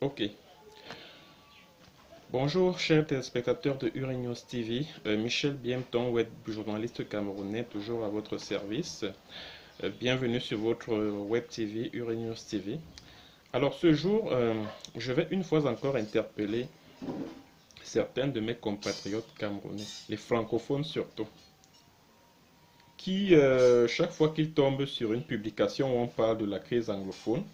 Ok. Bonjour, chers téléspectateurs de Urinews TV. Michel Biemton, web journaliste camerounais, toujours à votre service. Bienvenue sur votre web TV, Urinews TV. Alors ce jour, je vais une fois encore interpeller certains de mes compatriotes camerounais, les francophones surtout, qui, chaque fois qu'ils tombent sur une publication où on parle de la crise anglophone,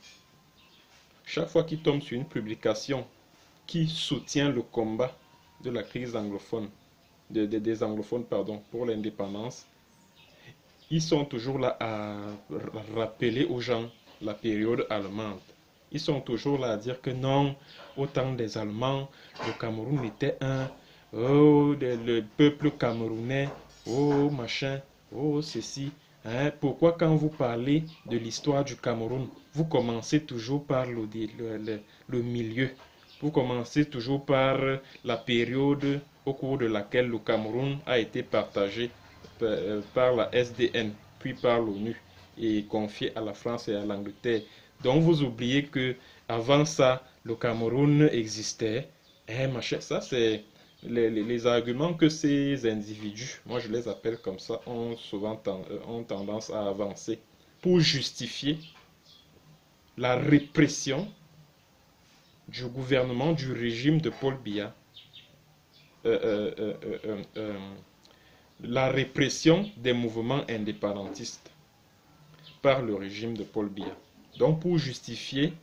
chaque fois qu'ils tombent sur une publication qui soutient le combat de la crise anglophone, des anglophones pardon, pour l'indépendance, ils sont toujours là à rappeler aux gens la période allemande. Ils sont toujours là à dire que non, au temps des Allemands, le Cameroun était oh, le peuple camerounais, oh machin, oh ceci. Hein, pourquoi quand vous parlez de l'histoire du Cameroun, vous commencez toujours par le milieu? Vous commencez toujours par la période au cours de laquelle le Cameroun a été partagé par la SDN, puis par l'ONU et confié à la France et à l'Angleterre. Donc vous oubliez que avant ça, le Cameroun existait. Machin, ça c'est les arguments que ces individus, moi je les appelle comme ça, ont souvent ont tendance à avancer pour justifier la répression du gouvernement, du régime de Paul Biya, la répression des mouvements indépendantistes par le régime de Paul Biya. Donc pour justifier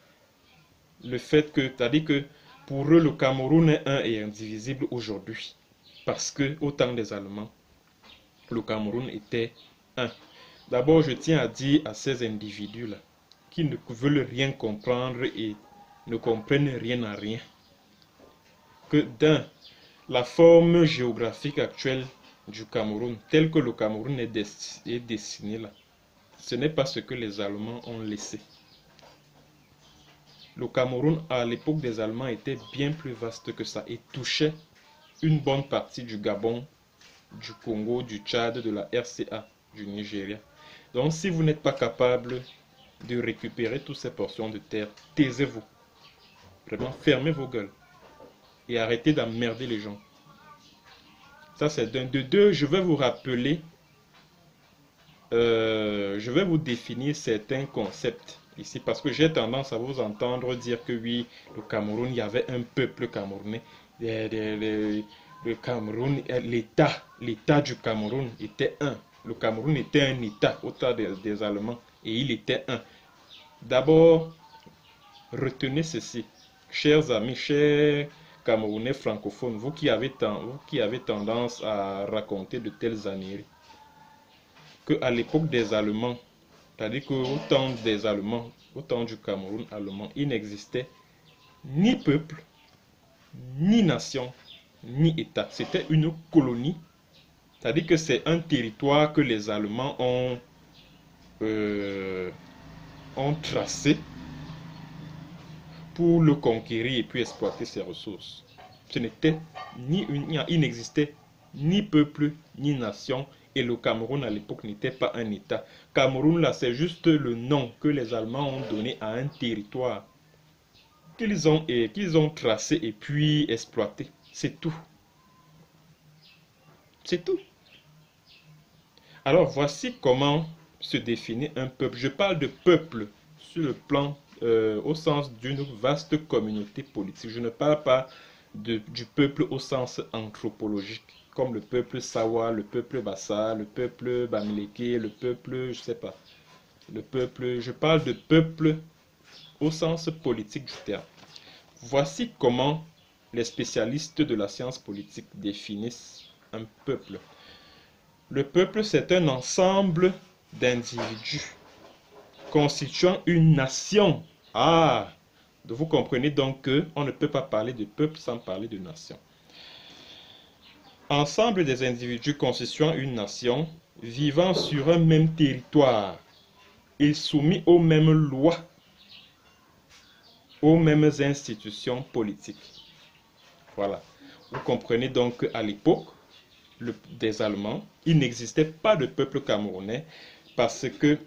le fait que, c'est-à-dire que pour eux le Cameroun est un et indivisible aujourd'hui, parce que au temps des Allemands, le Cameroun était un. D'abord, je tiens à dire à ces individus-là, qui ne veulent rien comprendre et ne comprennent rien à rien, que d'un, la forme géographique actuelle du Cameroun, telle que le Cameroun est dessiné là, ce n'est pas ce que les Allemands ont laissé. Le Cameroun, à l'époque des Allemands, était bien plus vaste que ça et touchait une bonne partie du Gabon, du Congo, du Tchad, de la RCA, du Nigeria. Donc si vous n'êtes pas capable de récupérer toutes ces portions de terre, taisez-vous. Vraiment, fermez vos gueules et arrêtez d'emmerder les gens. Ça c'est d'un. De deux, je vais vous rappeler, je vais vous définir certains concepts ici, parce que j'ai tendance à vous entendre dire que oui, le Cameroun, il y avait un peuple camerounais. Le Cameroun, l'État du Cameroun était un. Le Cameroun était un État au temps des Allemands et il était un. D'abord, retenez ceci, chers amis, chers Camerounais francophones, vous qui avez tendance à raconter de telles âneries, qu'à l'époque des Allemands, c'est-à-dire qu'au temps des Allemands, au temps du Cameroun allemand, il n'existait ni peuple, ni nation, ni État. C'était une colonie, c'est-à-dire que c'est un territoire que les Allemands ont ont tracé pour le conquérir et puis exploiter ses ressources. Ce n'était il n'existait ni peuple ni nation, et le Cameroun à l'époque n'était pas un État. Cameroun là, c'est juste le nom que les Allemands ont donné à un territoire qu'ils ont tracé et puis exploité. C'est tout. C'est tout. Alors voici comment se définit un peuple. Je parle de peuple sur le plan au sens d'une vaste communauté politique. Je ne parle pas du peuple au sens anthropologique, comme le peuple Sawa, le peuple Bassa, le peuple Bamileke, le peuple, je sais pas, le peuple, je parle de peuple au sens politique du terme. Voici comment les spécialistes de la science politique définissent un peuple. Le peuple, c'est un ensemble d'individus constituant une nation. Ah, vous comprenez donc qu'on ne peut pas parler de peuple sans parler de nation. Ensemble des individus constituant une nation, vivant sur un même territoire et soumis aux mêmes lois, aux mêmes institutions politiques. Voilà. Vous comprenez donc qu'à l'époque des Allemands, il n'existait pas de peuple camerounais parce que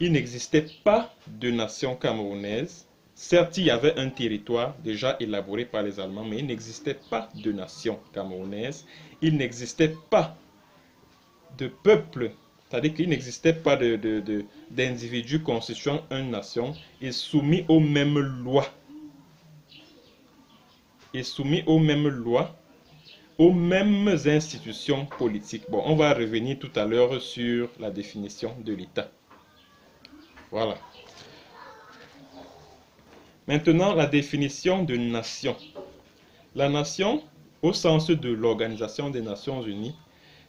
il n'existait pas de nation camerounaise. Certes, il y avait un territoire déjà élaboré par les Allemands, mais il n'existait pas de nation camerounaise. Il n'existait pas de peuple, c'est-à-dire qu'il n'existait pas d'individus constituant une nation et soumis aux mêmes lois. Et soumis aux mêmes lois, aux mêmes institutions politiques. Bon, on va revenir tout à l'heure sur la définition de l'État. Voilà. Maintenant, la définition de nation. La nation, au sens de l'Organisation des Nations Unies,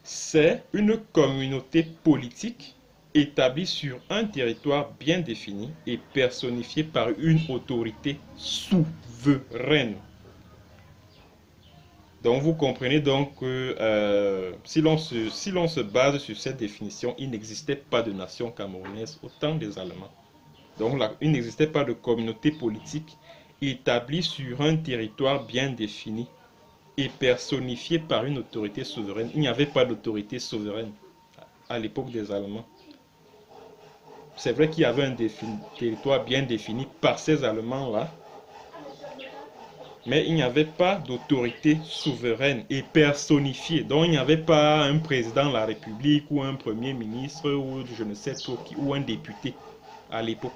c'est une communauté politique établie sur un territoire bien défini et personnifiée par une autorité souveraine. Donc vous comprenez donc que si l'on se base sur cette définition, il n'existait pas de nation camerounaise au temps des Allemands. Donc là, il n'existait pas de communauté politique établie sur un territoire bien défini et personnifiée par une autorité souveraine. Il n'y avait pas d'autorité souveraine à l'époque des Allemands. C'est vrai qu'il y avait un territoire bien défini par ces Allemands-là, mais il n'y avait pas d'autorité souveraine et personnifiée. Donc il n'y avait pas un président de la République ou un premier ministre ou je ne sais trop qui, ou un député à l'époque.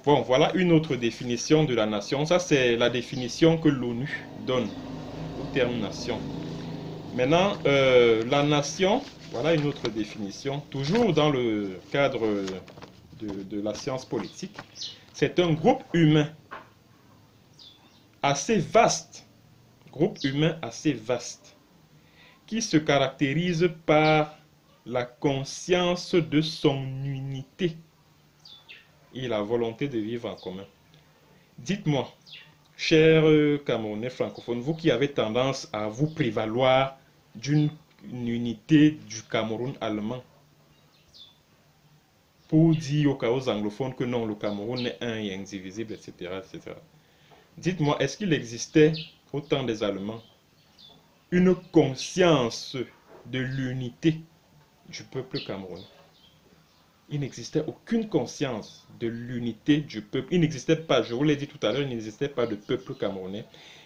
Bon, voilà une autre définition de la nation. Ça, c'est la définition que l'ONU donne au terme nation. Maintenant, la nation, voilà une autre définition, toujours dans le cadre de la science politique. C'est un groupe humain assez vaste, qui se caractérise par la conscience de son unité et la volonté de vivre en commun. Dites-moi, chers Camerounais francophones, vous qui avez tendance à vous prévaloir d'une unité du Cameroun allemand, pour dire aux anglophones que non, le Cameroun est un et indivisible, etc. etc. Dites-moi, est-ce qu'il existait, au temps des Allemands, une conscience de l'unité du peuple camerounais? Il n'existait aucune conscience de l'unité du peuple. Il n'existait pas, je vous l'ai dit tout à l'heure, il n'existait pas de peuple camerounais.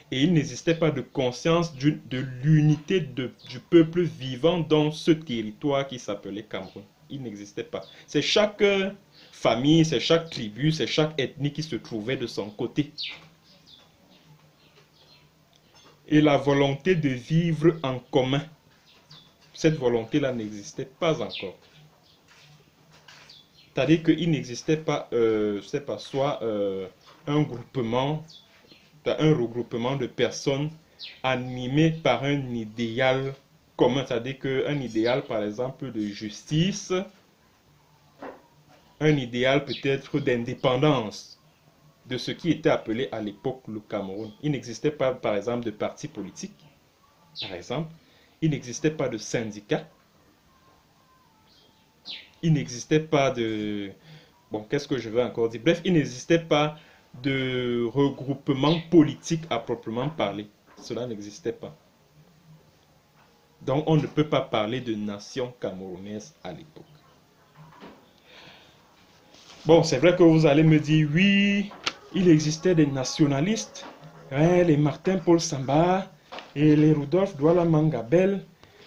Et il n'existait pas de conscience de l'unité du peuple vivant dans ce territoire qui s'appelait Cameroun. Il n'existait pas. C'est chaque famille, c'est chaque tribu, c'est chaque ethnie qui se trouvait de son côté. Et la volonté de vivre en commun, cette volonté-là n'existait pas encore. C'est-à-dire qu'il n'existait pas, c'est pas soit un regroupement de personnes animées par un idéal commun, c'est-à-dire qu'un idéal, par exemple, de justice, un idéal peut-être d'indépendance de ce qui était appelé à l'époque le Cameroun. Il n'existait pas, par exemple, de parti politique, par exemple. Il n'existait pas de syndicats. il n'existait pas de... Bon, qu'est-ce que je vais encore dire? Bref, il n'existait pas de regroupement politique à proprement parler. Cela n'existait pas. Donc, on ne peut pas parler de nation camerounaise à l'époque. Bon, c'est vrai que vous allez me dire, oui, il existait des nationalistes, hein, les Martin-Paul Samba, et les Rudolf Douala Mangabel,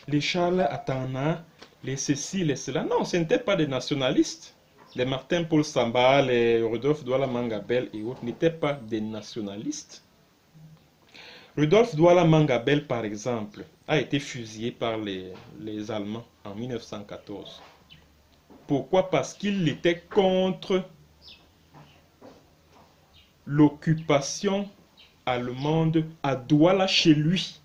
les Charles Atana, les ceci, les cela. Non, ce n'étaient pas des nationalistes. Les Martin-Paul Samba, les Rudolf Douala Mangabel et autres n'étaient pas des nationalistes. Rudolf Douala Mangabel, par exemple, a été fusillé par les Allemands en 1914. Pourquoi? Parce qu'il était contre l'occupation allemande à Douala chez lui.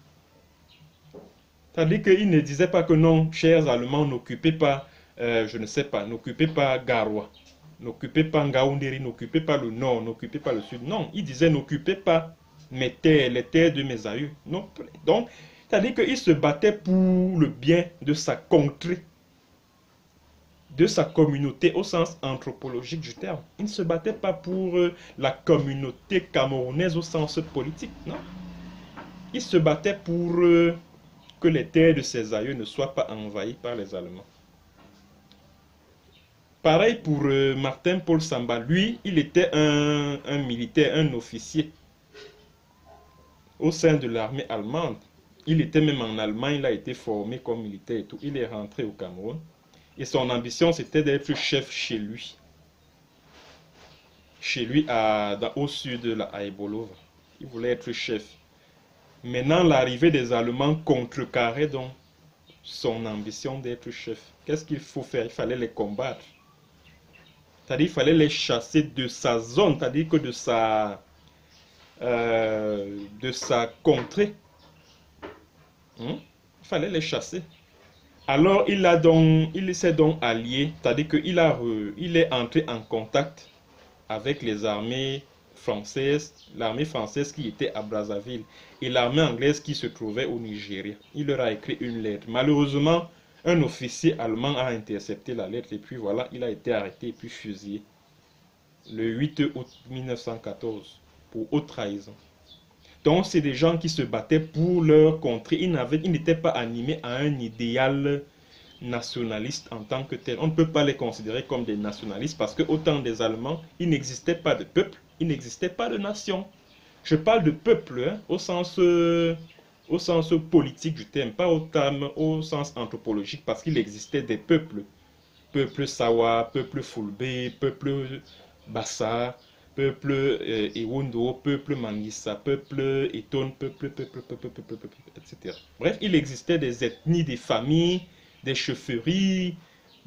C'est-à-dire qu'il ne disait pas que non, chers Allemands, n'occupez pas, je ne sais pas, n'occupez pas Garoua, n'occupez pas Ngaoundéry, n'occupez pas le nord, n'occupez pas le sud. Non, il disait n'occupez pas mes terres, les terres de mes aïeux. Non. Donc, c'est-à-dire qu'il se battait pour le bien de sa contrée, de sa communauté au sens anthropologique du terme. Il ne se battait pas pour la communauté camerounaise au sens politique, non. Il se battait pour que les terres de ses aïeux ne soient pas envahies par les Allemands. Pareil pour Martin-Paul Samba. Lui, il était un militaire, un officier au sein de l'armée allemande. Il était même en Allemagne, il a été formé comme militaire et tout. Il est rentré au Cameroun. Et son ambition, c'était d'être chef chez lui. Chez lui, au sud de la Haïbolova. Il voulait être chef. Maintenant, l'arrivée des Allemands contrecarrait donc son ambition d'être chef. Qu'est-ce qu'il faut faire? Il fallait les combattre. C'est-à-dire qu'il fallait les chasser de sa zone, c'est-à-dire que de sa contrée. Il fallait les chasser. Alors il s'est donc allié, c'est-à-dire qu'il est entré en contact avec les armées françaises, l'armée française qui était à Brazzaville et l'armée anglaise qui se trouvait au Nigeria. Il leur a écrit une lettre. Malheureusement, un officier allemand a intercepté la lettre et puis voilà, il a été arrêté et puis fusillé le 8 août 1914 pour haute trahison. Donc c'est des gens qui se battaient pour leur contrée. Ils n'étaient pas animés à un idéal nationaliste en tant que tel. On ne peut pas les considérer comme des nationalistes parce qu'au temps des Allemands, il n'existait pas de peuple, il n'existait pas de nation. Je parle de peuple hein, au sens politique du terme, pas au sens anthropologique parce qu'il existait des peuples. Peuple Sawa, peuple Fulbe, peuple Bassa, peuple Ewondo, peuple Mangissa, peuple Eton, peuple, etc. Bref, il existait des ethnies, des familles, des chefferies,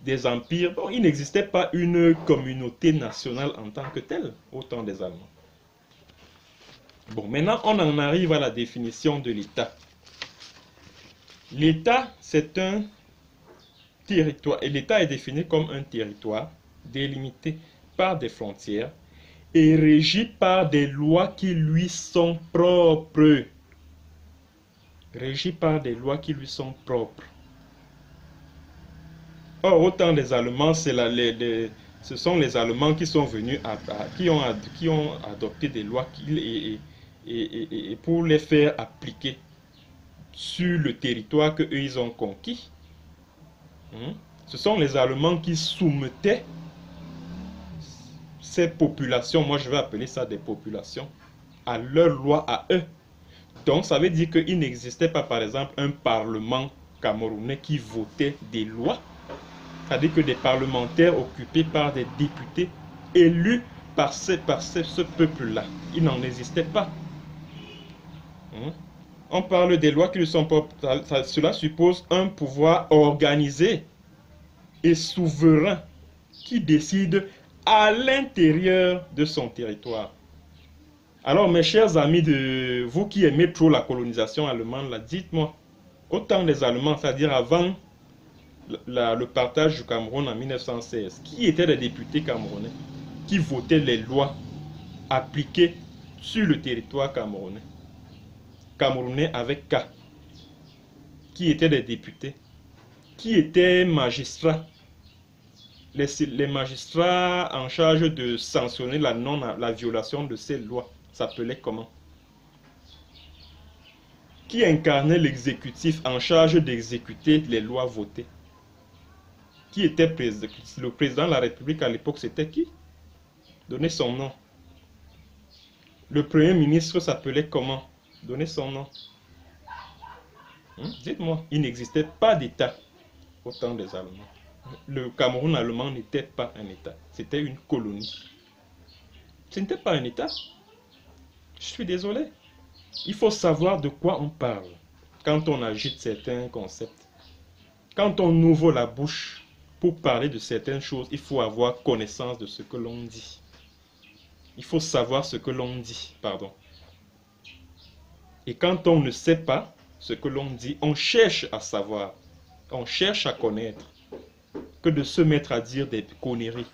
des empires. Bon, il n'existait pas une communauté nationale en tant que telle au temps des Allemands. Bon, maintenant, on en arrive à la définition de l'État. L'État, c'est un territoire, et l'État est défini comme un territoire délimité par des frontières et régi par des lois qui lui sont propres. Régi par des lois qui lui sont propres. Or, au temps des Allemands, ce sont les Allemands qui sont venus, qui ont adopté des lois et pour les faire appliquer sur le territoire qu'eux ils ont conquis. Ce sont les Allemands qui soumettaient ces populations, moi je vais appeler ça des populations, à leurs lois à eux. Donc ça veut dire qu'il n'existait pas par exemple un parlement camerounais qui votait des lois. C'est-à-dire que des parlementaires occupés par des députés élus par ce peuple-là. Il n'en existait pas. On parle des lois qui ne sont pas... Cela suppose un pouvoir organisé et souverain qui décide à l'intérieur de son territoire. Alors mes chers amis, vous qui aimez trop la colonisation allemande, dites-moi, au temps des Allemands, c'est-à-dire avant le partage du Cameroun en 1916, qui étaient les députés camerounais qui votaient les lois appliquées sur le territoire camerounais? Camerounais avec K. Qui étaient des députés? Qui étaient magistrats? les magistrats en charge de sanctionner la violation de ces lois s'appelaient comment? Qui incarnait l'exécutif en charge d'exécuter les lois votées? Qui était le président de la République à l'époque? C'était qui? Donnez son nom. Le premier ministre s'appelait comment? Donnez son nom. Dites-moi, il n'existait pas d'État au temps des Allemands. Le Cameroun allemand n'était pas un État, c'était une colonie. Ce n'était pas un État. Je suis désolé. Il faut savoir de quoi on parle quand on agite certains concepts. Quand on ouvre la bouche pour parler de certaines choses, il faut avoir connaissance de ce que l'on dit. Il faut savoir ce que l'on dit, pardon. Et quand on ne sait pas ce que l'on dit, on cherche à savoir, on cherche à connaître, que de se mettre à dire des conneries.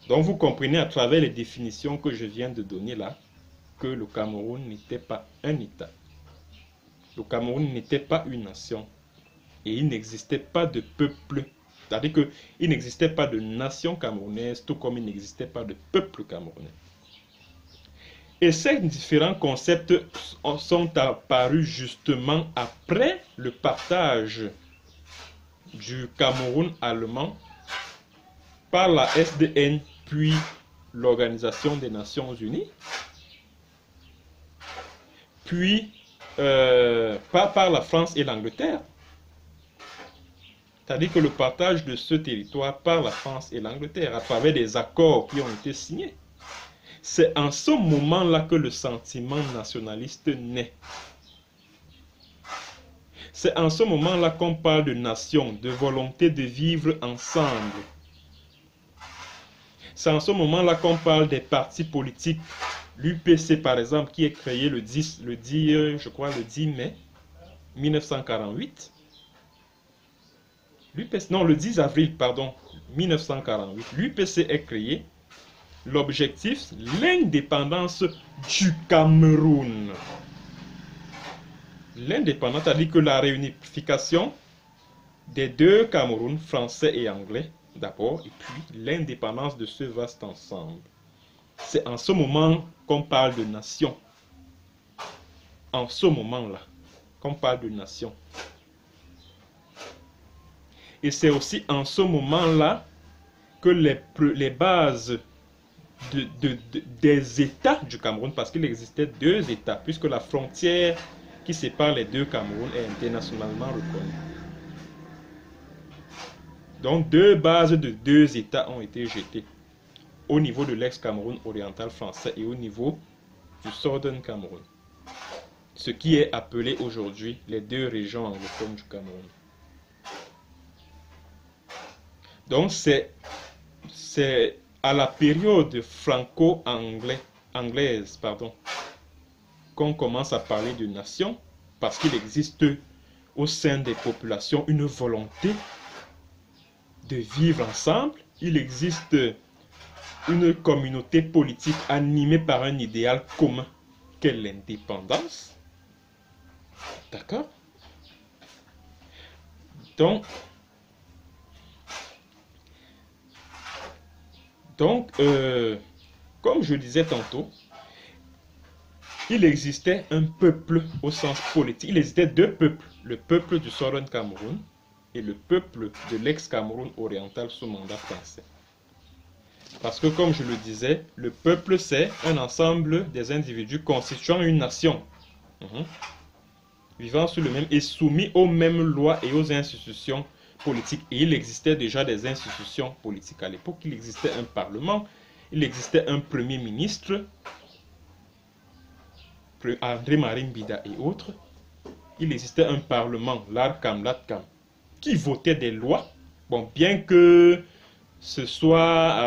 Donc vous comprenez à travers les définitions que je viens de donner là, que le Cameroun n'était pas un État. Le Cameroun n'était pas une nation. Et il n'existait pas de peuple. C'est-à-dire qu'il n'existait pas de nation camerounaise, tout comme il n'existait pas de peuple camerounais. Et ces différents concepts sont apparus justement après le partage du Cameroun allemand par la SDN, puis l'Organisation des Nations Unies, puis par la France et l'Angleterre. C'est-à-dire que le partage de ce territoire par la France et l'Angleterre, à travers des accords qui ont été signés, c'est en ce moment-là que le sentiment nationaliste naît. C'est en ce moment-là qu'on parle de nation, de volonté de vivre ensemble. C'est en ce moment-là qu'on parle des partis politiques. L'UPC, par exemple, qui est créé le 10 mai 1948. Le 10 avril, pardon, 1948. L'UPC est créé. L'objectif, l'indépendance du Cameroun. L'indépendance, c'est-à-dire que la réunification des deux Camerouns, français et anglais, d'abord, et puis l'indépendance de ce vaste ensemble. C'est en ce moment qu'on parle de nation. En ce moment-là, qu'on parle de nation. Et c'est aussi en ce moment-là que les bases des États du Cameroun, parce qu'il existait deux États, puisque la frontière qui sépare les deux Camerouns est internationalement reconnue. Donc deux bases de deux États ont été jetées au niveau de l'ex-Cameroun oriental français et au niveau du Southern Cameroun, ce qui est appelé aujourd'hui les deux régions anglophones du Cameroun. Donc c'est à la période franco-anglaise, qu'on commence à parler de nation, parce qu'il existe au sein des populations une volonté de vivre ensemble. Il existe une communauté politique animée par un idéal commun qu'est l'indépendance. D'accord? Donc, comme je disais tantôt, il existait un peuple au sens politique. Il existait deux peuples, le peuple du Southern Cameroun et le peuple de l'ex-Cameroun oriental sous mandat français. Parce que, comme je le disais, le peuple, c'est un ensemble des individus constituant une nation, vivant sous le même et soumis aux mêmes lois et aux institutions politiques. Et il existait déjà des institutions politiques à l'époque. Il existait un parlement, il existait un premier ministre, André-Marie Mbida et autres. Il existait un parlement, l'Arkam, qui votait des lois. Bon, bien que ce soit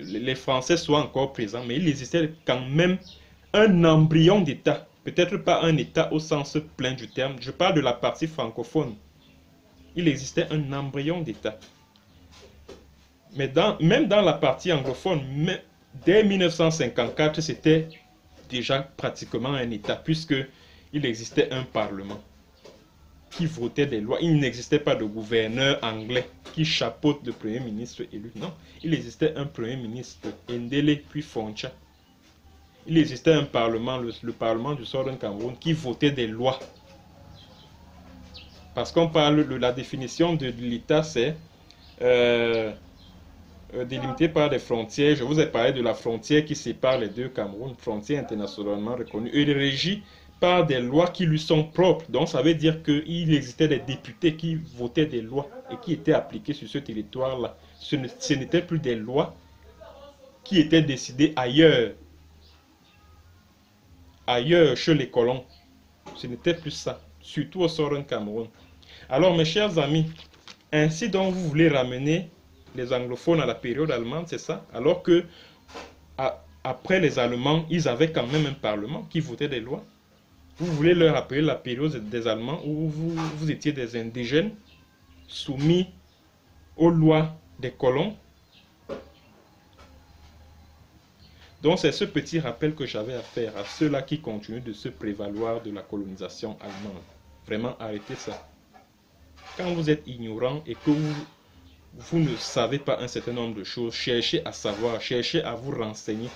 les Français soient encore présents, mais il existait quand même un embryon d'État. Peut-être pas un État au sens plein du terme. Je parle de la partie francophone. Il existait un embryon d'État. Mais même dans la partie anglophone, dès 1954, c'était déjà pratiquement un État, puisqu'il existait un Parlement qui votait des lois. Il n'existait pas de gouverneur anglais qui chapeaute le premier ministre élu. Non, il existait un premier ministre, Ndele, puis Foncha. Il existait un parlement, le parlement du Southern Cameroun, qui votait des lois. Parce qu'on parle de la définition de l'État, c'est délimité par des frontières. Je vous ai parlé de la frontière qui sépare les deux Cameroun, frontière internationalement reconnue, et régie par des lois qui lui sont propres. Donc ça veut dire qu'il existait des députés qui votaient des lois et qui étaient appliquées sur ce territoire-là. Ce n'étaient plus des lois qui étaient décidées ailleurs, chez les colons. Ce n'était plus ça, surtout au Southern Cameroun. Alors mes chers amis, ainsi donc vous voulez ramener les anglophones à la période allemande, c'est ça? Alors que après les Allemands, ils avaient quand même un parlement qui votait des lois. Vous voulez leur rappeler la période des Allemands où vous étiez des indigènes soumis aux lois des colons. Donc c'est ce petit rappel que j'avais à faire à ceux-là qui continuent de se prévaloir de la colonisation allemande. Vraiment, arrêtez ça. Quand vous êtes ignorant et que vous ne savez pas un certain nombre de choses, cherchez à savoir, cherchez à vous renseigner.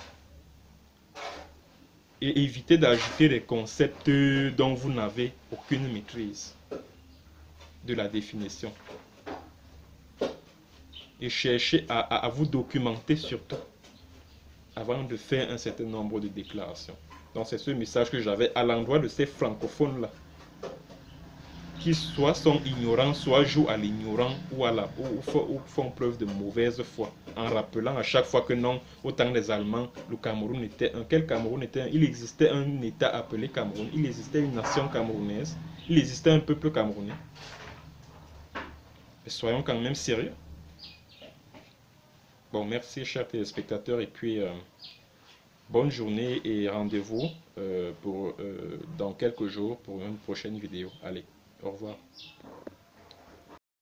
Et évitez d'ajouter des concepts dont vous n'avez aucune maîtrise de la définition. Et cherchez à vous documenter surtout avant de faire un certain nombre de déclarations. Donc c'est ce message que j'avais à l'endroit de ces francophones-là, qui soit sont ignorants, soit jouent à l'ignorant ou font preuve de mauvaise foi, en rappelant à chaque fois que non, au temps des Allemands, le Cameroun était un. Quel Cameroun était un? Il existait un État appelé Cameroun, il existait une nation camerounaise, il existait un peuple camerounais. Mais soyons quand même sérieux. Bon, merci chers téléspectateurs, et puis bonne journée et rendez-vous dans quelques jours pour une prochaine vidéo. Allez, au revoir.